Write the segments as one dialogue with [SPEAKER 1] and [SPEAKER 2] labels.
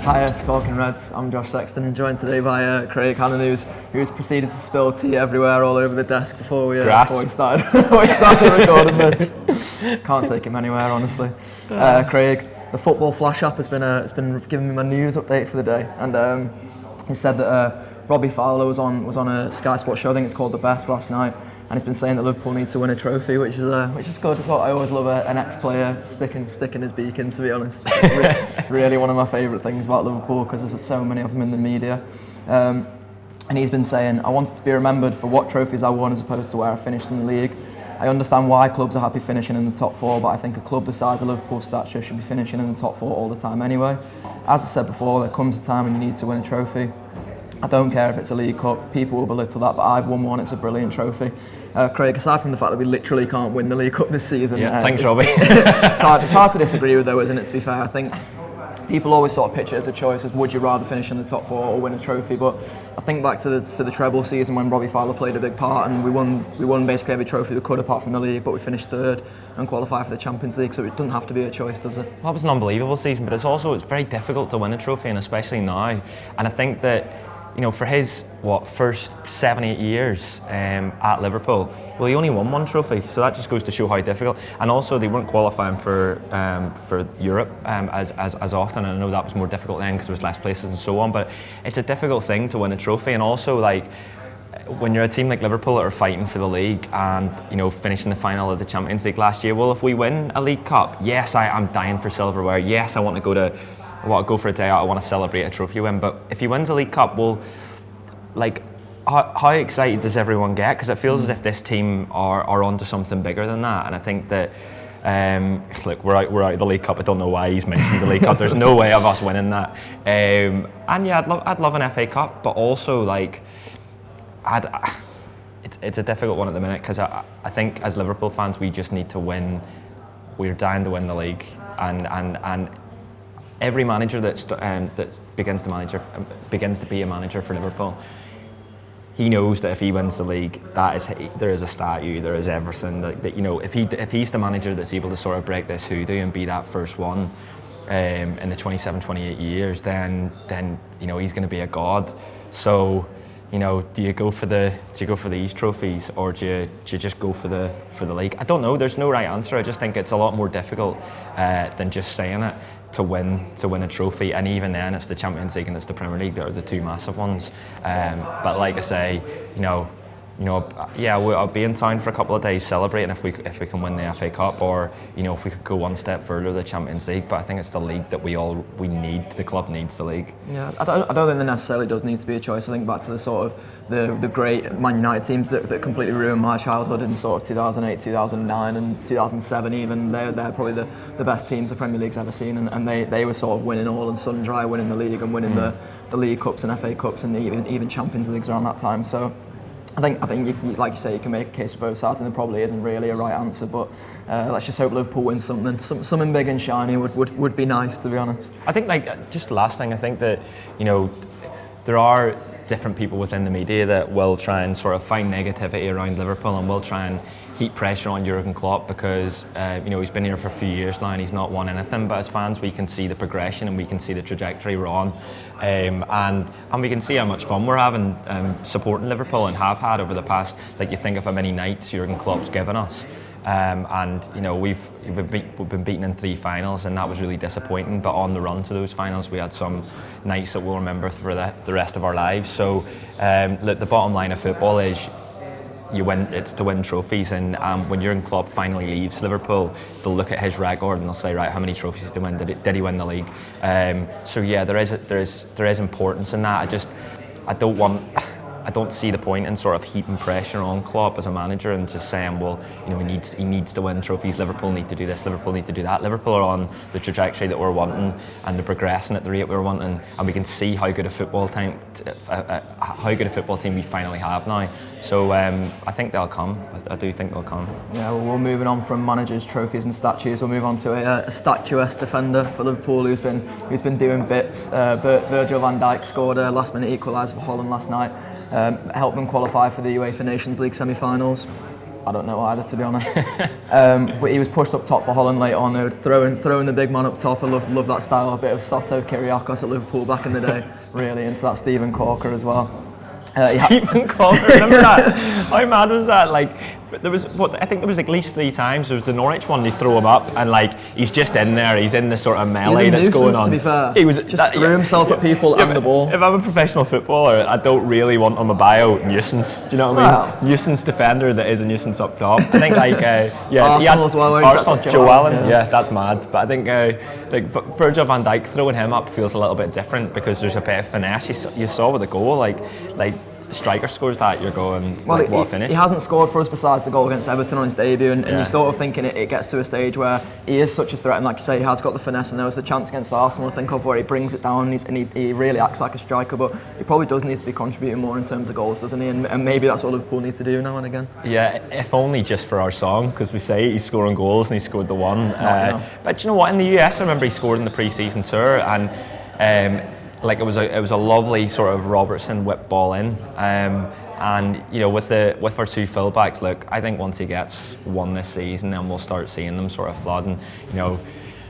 [SPEAKER 1] Hi, Talking Reds. I'm Josh Sexton, joined today by Craig Hannan, who's proceeded to spill tea everywhere, all over the desk before we started recording this. Can't take him anywhere, honestly. Craig, the Football Flash app has been giving me my news update for the day, and he said that Robbie Fowler was on a Sky Sports show. I think it's called The Best last night. And he's been saying that Liverpool need to win a trophy, which is good. It's what I always love an ex-player sticking his beak in, to be honest. Really one of my favourite things about Liverpool, because there's so many of them in the media. And he's been saying, I wanted to be remembered for what trophies I won as opposed to where I finished in the league. I understand why clubs are happy finishing in the top four, but I think a club the size of Liverpool's stature should be finishing in the top four all the time anyway. As I said before, there comes a time when you need to win a trophy. I don't care if it's a League Cup, people will belittle that, but I've won one, it's a brilliant trophy. Craig, aside from the fact that we literally can't win the League Cup this season...
[SPEAKER 2] Thanks, Robbie.
[SPEAKER 1] It's hard to disagree with, though, isn't it, to be fair? I think people always sort of picture it as a choice, as would you rather finish in the top four or win a trophy, but I think back to the treble season when Robbie Fowler played a big part, and we won basically every trophy we could apart from the league, but we finished third and qualified for the Champions League, so it doesn't have to be a choice, does it?
[SPEAKER 2] Well, it was an unbelievable season, but it's very difficult to win a trophy, and especially now, and I think that for his first 7-8 years at Liverpool, well, he only won one trophy, so that just goes to show how difficult. And also, they weren't qualifying for Europe as often. And I know that was more difficult then because there was less places and so on. But it's a difficult thing to win a trophy, and also when you're a team like Liverpool that are fighting for the league and finishing the final of the Champions League last year. Well, if we win a League Cup, yes, I'm dying for silverware. Yes, I want to go for a day out, I want to celebrate a trophy win, but if he wins a League Cup, well, how excited does everyone get? Because it feels as if this team are onto something bigger than that, and I think that look, we're out of the League Cup. I don't know why he's mentioned the League Cup. There's no way of us winning that. And yeah, I'd love an FA Cup, but also it's a difficult one at the minute, because I think as Liverpool fans we just need to win. We're dying to win the league, and every manager that begins to be a manager for Liverpool, he knows that if he wins the league, there is a statue, there is everything. If he's the manager that's able to sort of break this hoodoo and be that first one in the 27-28 years, then he's going to be a god. So do you go for these trophies, or do you just go for the league? I don't know. There's no right answer. I just think it's a lot more difficult than just saying it. To win a trophy, and even then it's the Champions League and it's the Premier League that are the two massive ones. But like I say, I'll be in town for a couple of days celebrating if we can win the FA Cup, or if we could go one step further, the Champions League. But I think it's the league that we need. The club needs the league. Yeah,
[SPEAKER 1] I don't think there necessarily does need to be a choice. I think back to the sort of the great Man United teams that completely ruined my childhood in sort of 2008, 2009 and 2007 even. They're probably the best teams the Premier League's ever seen, and they were sort of winning all and sundry, winning the league and winning the League Cups and FA Cups and even Champions Leagues around that time. So I think you, like you say, you can make a case for both sides, and there probably isn't really a right answer, but let's just hope Liverpool wins something big and shiny would be nice, to be honest.
[SPEAKER 2] I think just the last thing, I think that there are different people within the media that will try and sort of find negativity around Liverpool and will try and heap pressure on Jurgen Klopp because he's been here for a few years now and he's not won anything. But as fans, we can see the progression and we can see the trajectory we're on, and we can see how much fun we're having supporting Liverpool and have had over the past. Like, you think of how many nights Jurgen Klopp's given us. We've been beaten in 3 finals, and that was really disappointing. But on the run to those finals, we had some nights that we'll remember for the rest of our lives. So, look, the bottom line of football is it's to win trophies, and when Jurgen Klopp finally leaves Liverpool, they'll look at his record and they'll say, right, how many trophies did he win? Did he win the league? So yeah, there is importance in that. I don't see the point in sort of heaping pressure on Klopp as a manager and just saying, well, he needs to win trophies. Liverpool need to do this. Liverpool need to do that. Liverpool are on the trajectory that we're wanting, and they're progressing at the rate we're wanting, and we can see how good a football team we finally have now. So I think they'll come. I do think they'll come.
[SPEAKER 1] Yeah, well, we're moving on from managers, trophies, and statues. We'll move on to a statuesque defender for Liverpool who's been doing bits. Virgil van Dijk scored a last-minute equaliser for Holland last night. Helped them qualify for the UEFA Nations League semi-finals. I don't know either, to be honest. But he was pushed up top for Holland late on. They were throwing the big man up top. I love that style. A bit of Soto Kyriakos at Liverpool back in the day. Really into that Steven Corker as well.
[SPEAKER 2] Steven Corker, remember that? How mad was that? Like, there was I think there was at least 3 times. There was the Norwich one. They throw him up, and like he's just in there. He's in the sort of melee that's going on.
[SPEAKER 1] To be fair,
[SPEAKER 2] he was
[SPEAKER 1] threw himself at people and the ball.
[SPEAKER 2] If I'm a professional footballer, I don't really want on my bio nuisance. Do you know what I mean? Nuisance defender that is a nuisance up top. I think like
[SPEAKER 1] Arsenal as well.
[SPEAKER 2] Arsenal, Joe Allen. Yeah, that's mad. But I think like Virgil van Dijk, throwing him up feels a little bit different because there's a bit of finesse. You saw with the goal, like. Striker scores that, you're going, what a finish.
[SPEAKER 1] He hasn't scored for us besides the goal against Everton on his debut, and you're sort of thinking it gets to a stage where he is such a threat, and like you say, he has got the finesse, and there was the chance against Arsenal, I think, of where he brings it down, and he really acts like a striker, but he probably does need to be contributing more in terms of goals, doesn't he? And maybe that's what Liverpool need to do now and again. Yeah,
[SPEAKER 2] if only just for our song, because we say he's scoring goals and he scored the one. But you know what, in the US, I remember he scored in the pre-season tour, and like it was a lovely sort of Robertson whip ball in, and you know with our 2 fullbacks, look, I think once he gets one this season, then we'll start seeing them sort of flooding. You know,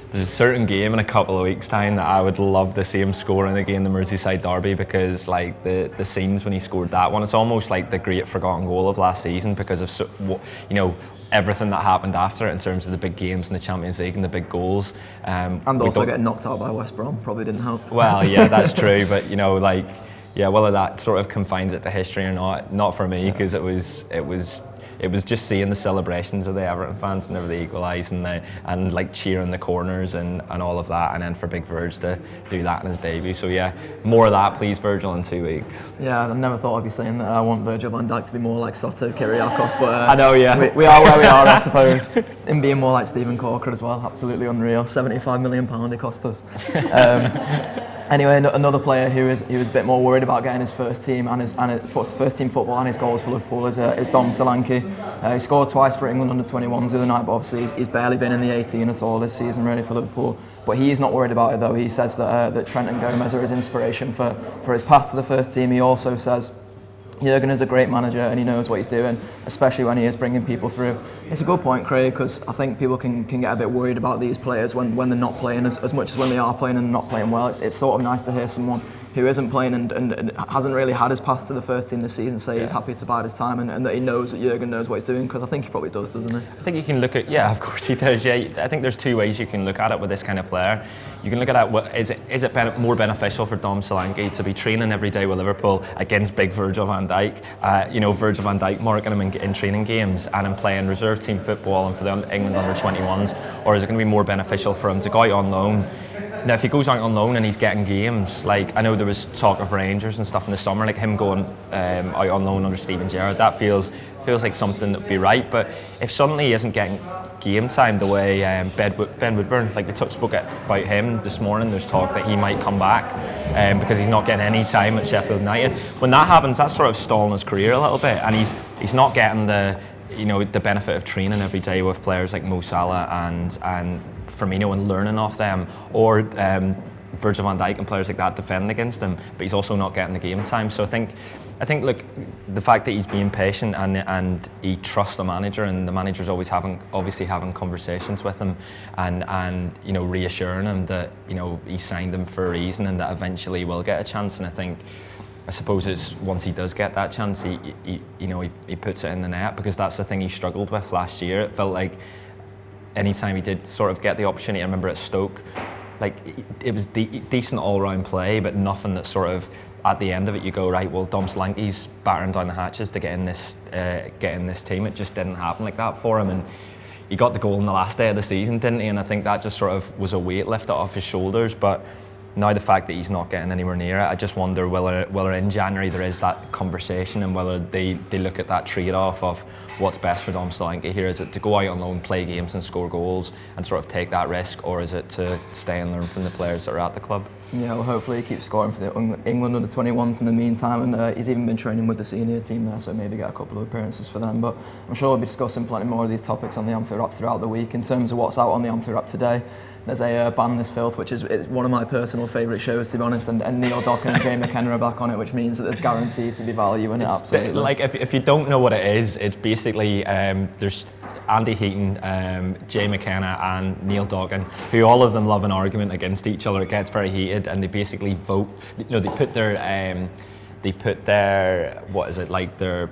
[SPEAKER 2] there's a certain game in a couple of weeks' time that I would love to see him scoring again, the Merseyside derby, because like the scenes when he scored that one, it's almost like the great forgotten goal of last season because of everything that happened after it in terms of the big games in the Champions League and the big goals.
[SPEAKER 1] And also getting knocked out by West Brom probably didn't help.
[SPEAKER 2] Well, yeah, that's true, but you know, like, yeah, whether that sort of confines it to history or not for me, because it was just seeing the celebrations of the Everton fans whenever they equalised and like cheering the corners and all of that, and then for Big Virg to do that in his debut. So yeah, more of that please, Virgil, in 2 weeks.
[SPEAKER 1] Yeah, I never thought I'd be saying that I want Virgil van Dijk to be more like Soto Kyriakos, but
[SPEAKER 2] I know, yeah.
[SPEAKER 1] We are where we are, I suppose. Him being more like Steven Corker as well, absolutely unreal. £75 million it cost us. Anyway, another player who was a bit more worried about getting his first team and his first team football and his goals for Liverpool is Dom Solanke. He scored twice for England under 21s the other night, but obviously he's barely been in the 18 at all this season really for Liverpool. But he's not worried about it though. He says that Trent and Gomez are his inspiration for his path to the first team. He also says Jurgen is a great manager and he knows what he's doing, especially when he is bringing people through. It's a good point, Craig, because I think people can get a bit worried about these players when they're not playing as much as when they are playing and not playing well. It's sort of nice to hear someone who isn't playing and hasn't really had his path to the first team this season say he's happy to bide his time and that he knows that Jurgen knows what he's doing, because I think he probably does, doesn't he?
[SPEAKER 2] I think you can look at, of course he does. Yeah, I think there's 2 ways you can look at it with this kind of player. You can look at it, is it more beneficial for Dom Solanke to be training every day with Liverpool against big Virgil van Dijk, Virgil van Dijk marking him in training games and him playing reserve team football and for the England under 21s, or is it going to be more beneficial for him to go out on loan? Now, if he goes out on loan and he's getting games, like I know there was talk of Rangers and stuff in the summer, like him going out on loan under Steven Gerrard, that feels like something that would be right. But if suddenly he isn't getting game time the way Ben Woodburn, like we spoke about him this morning, there's talk that he might come back because he's not getting any time at Sheffield United. When that happens, that's sort of stalling his career a little bit, and he's not getting the benefit of training every day with players like Mo Salah and Firmino and learning off them, or Virgil van Dijk and players like that defending against him, but he's also not getting the game time. So I think look, the fact that he's being patient and he trusts the manager, and the manager's obviously having conversations with him and reassuring him that he signed him for a reason and that eventually he will get a chance. And I suppose it's once he does get that chance, he puts it in the net, because that's the thing he struggled with last year. It felt like anytime he did sort of get the opportunity, I remember at Stoke, like it was decent all-round play, but nothing that sort of at the end of it you go, right, well, Dom Solanke's battering down the hatches to get in this team. It just didn't happen like that for him, and he got the goal in the last day of the season, didn't he? And I think that just sort of was a weight lifted off his shoulders. But now the fact that he's not getting anywhere near it, I just wonder whether in January there is that conversation, and whether they look at that trade-off of what's best for Dom Solanke here. Is it to go out on loan, play games and score goals and sort of take that risk, or is it to stay and learn from the players that are at the club?
[SPEAKER 1] Yeah, well, hopefully he keeps scoring for the England under 21s in the meantime, and he's even been training with the senior team there, so maybe get a couple of appearances for them. But I'm sure we'll be discussing plenty more of these topics on the Anfield Wrap throughout the week. In terms of what's out on the Anfield Wrap today, there's a Ban This Filth, which is one of my personal favourite shows, to be honest, and Neil Docken and Jay McKenna are back on it, which means that there's guaranteed to be value in it, absolutely.
[SPEAKER 2] Like, if you don't know what it is, it's basically, there's Andy Heaton, Jay McKenna and Neil Docken, who all of them love an argument against each other. It gets very heated, and they basically vote. They put their what is it, like their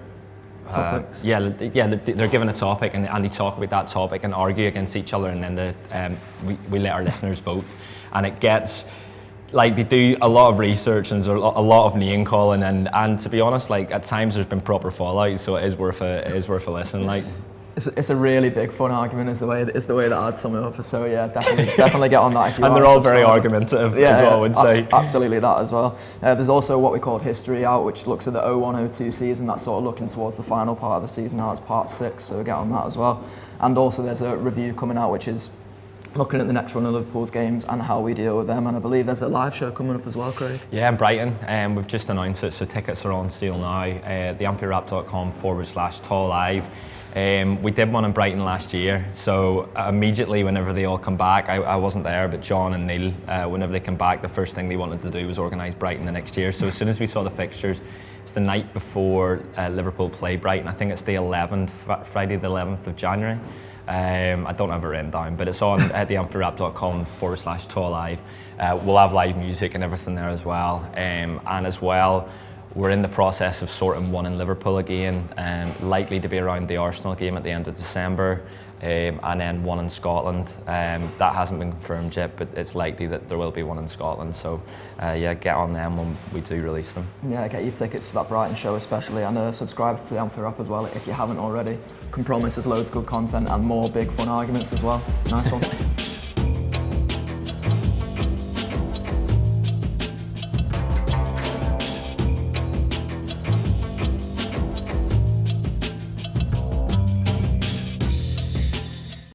[SPEAKER 1] topics.
[SPEAKER 2] They're given a topic, and they talk about that topic and argue against each other, and then we let our listeners vote, and it gets, like, they do a lot of research and there's a lot of name calling, and to be honest, like, at times there's been proper fallout, so it is worth a listen. Like,
[SPEAKER 1] it's a really big fun argument, is the way that I'd sum it up. So yeah, definitely get on that if you
[SPEAKER 2] and
[SPEAKER 1] want.
[SPEAKER 2] they're all very argumentative as well, I would say.
[SPEAKER 1] Absolutely that as well. There's also what we call History out, which looks at the 01-02 season. That's sort of looking towards the final part of the season now. It's part 6, so get on that as well. And also there's a review coming out, which is looking at the next run of Liverpool's games and how we deal with them, and I believe there's a live show coming up as well, Craig.
[SPEAKER 2] Yeah, in Brighton, we've just announced it, so tickets are on sale now. theanfieldwrap.com/tall live. We did one in Brighton last year, so immediately whenever they all come back, I wasn't there, but John and Neil, whenever they come back, the first thing they wanted to do was organise Brighton the next year. So as soon as we saw the fixtures, it's the night before Liverpool play Brighton. I think it's the 11th, Friday the 11th of January. I don't have it written down, but it's on at theanfieldwrap.com/tall live. We'll have live music and everything there as well, and as well, we're in the process of sorting one in Liverpool again, likely to be around the Arsenal game at the end of December, and then one in Scotland. That hasn't been confirmed yet, but it's likely that there will be one in Scotland. So yeah, get on them when we do release them. Yeah, get your tickets for that Brighton show especially, and subscribe to the Anfield Wrap as well if you haven't already. Can promise there's loads of good content and more big fun arguments as well. Nice one.